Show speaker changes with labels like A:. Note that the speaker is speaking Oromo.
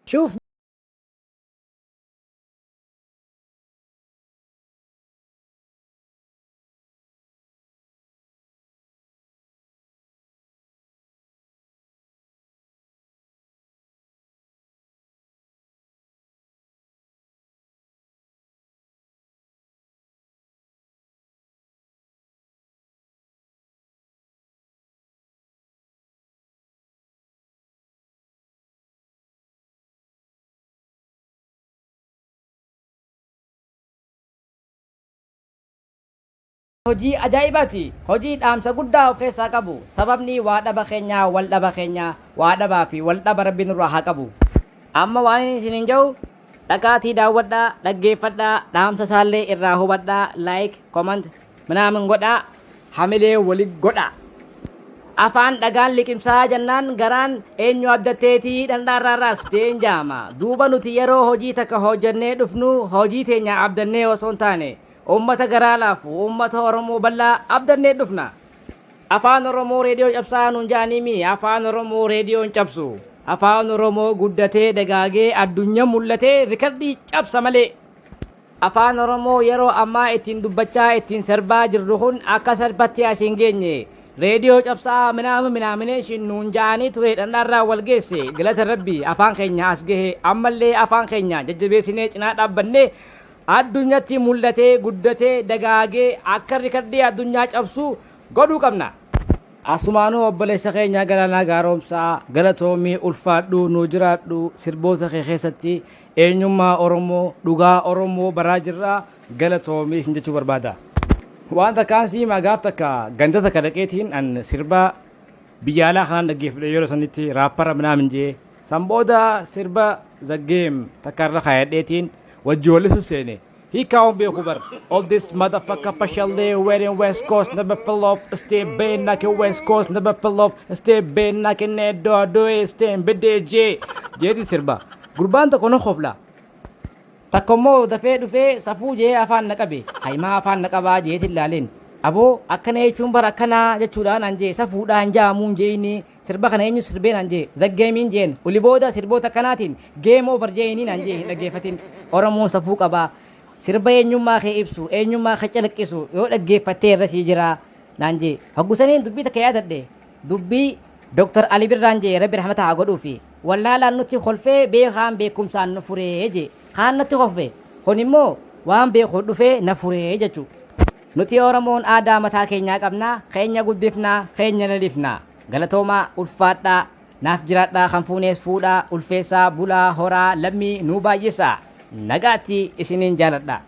A: شوف hojii ajaa'ibaati. Hojii dhaamsa guddaa of keessaa qabu. Sababni waa dhaba keenyaa, wal dhaba keenyaa, waa dhabaa fi wal dhaba rabbi nurraa haa qabu. Amma waan isiniin jedhu dhaqaatii daawwadhaa, dhaggeeffadhaa, dhaamsa isaallee irraa hubadhaa, like, comment minaamin godhaa, hamilee walit godhaa. Afaan dhagaan liqimsaa jennaan garaan eenyu abdatteetii dhandhaarraarraas jeen jaama. Duuba nuti yeroo hojii takka hojjannee dhufnu hojii teenya abdannee osoo hin taane ummata garaa laafu ummata Oromoo bal'aa abdannee dhufna. Afaan Oromoo reediyoo cabsaa nuun jaanimi. Afaan Oromoo reediyoon cabsu. Afaan Oromoo guddatee dagaagee addunyaa mul'atee rikardii cabsa malee. Afaan Oromoo yeroo ammaa ittiin dubbachaa ittiin sirbaa jirru kun akka sirbatti as hin geenye. Reediyoo cabsaa minaaminee nuun jaanii ture dhandhaarraa wal geesse. Galata rabbi afaan keenya as gahe ammallee afaan keenya jajjabeessinee cinaa dhaabbannee addunyatti mul'atee guddatee dagaagee akka rikardii addunyaa cabsu godhuu qabna. Asumaanuu obboleessa keenya Galaanaa Gaaromsaa galatoomii ulfaadhu nuu jiraadhu sirboota kee keessatti eenyummaa Oromoo dhugaa Oromoo baraa jirraa galatoomii isin jechuu barbaada. Waan takkaan siimaa gaaf takka ganda takka dhaqeetiin an sirba biyya alaa kanaan dhaggeeffadhe yeroo sanitti raappara minaamin jee san booda sirba zaggeem takka irra kaayadheetiin wajjoolli susseene. He can't be a cover of this motherfucker partially wearing West Coast never fell off stay been like a West Coast never fell off stay been like a nedo do stay BDJ jeeti sirba gurbaan tokko na khofla takkommoo dafee dhufee safuu jee afaan naqabe haymaa afaan naqabaa jeeti ilaaleen aboo akkana jechuun bara akkanaa jechuudhaan an jee safuudhaan jaamuun jeeni sirba kana eenyu sirbeen an jee zaggeemiin jeen uli booda sirboota akkanaatiin game over jeeniin an jee hin dhaggeeffatin Oromoon safuu qabaa. Sirba eenyummaa kee ibsu eenyummaa kee calaqqisu yoo dhaggeeffattee irra sii jira naan jee hoggusaniin dubbii takka yaadadhe dubbii Dr. Ali Birraan jee rabbi rahmata haa godhuu fi wallaalaan nutti kolfee beekaan beekumsaan nu furee jee kaan natti kolfe kun immoo waan beekuu dhufee na furee jechuu nuti Oromoon aadaa mataa keenyaa qabnaa keenya guddifnaa keenya nadifnaa galatoomaa ulfaadhaa naaf jiraadhaa kan fuunees fuudhaa ulfeessaa bulaa horaa lammii nuu baay'isaa nagaatti isiniin jaaladha.